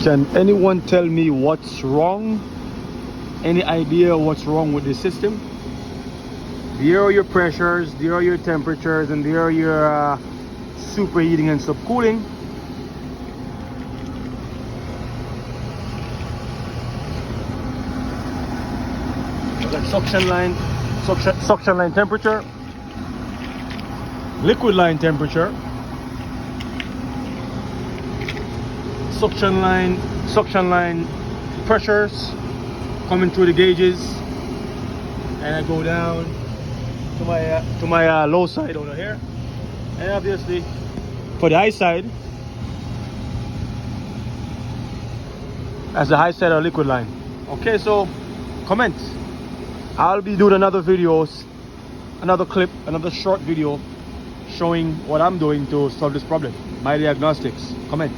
Can anyone tell me what's wrong? Any idea what's wrong with the system? There are your pressures, there are your temperatures, and there are your superheating and subcooling. Like suction line temperature, liquid line temperature, suction line pressures coming through the gauges, and I go down to my low side over here, and obviously for the high side, that's the high side of liquid line. Okay, so comment. I'll be doing another clip, another short video showing what I'm doing to solve this problem, my diagnostics. Comment.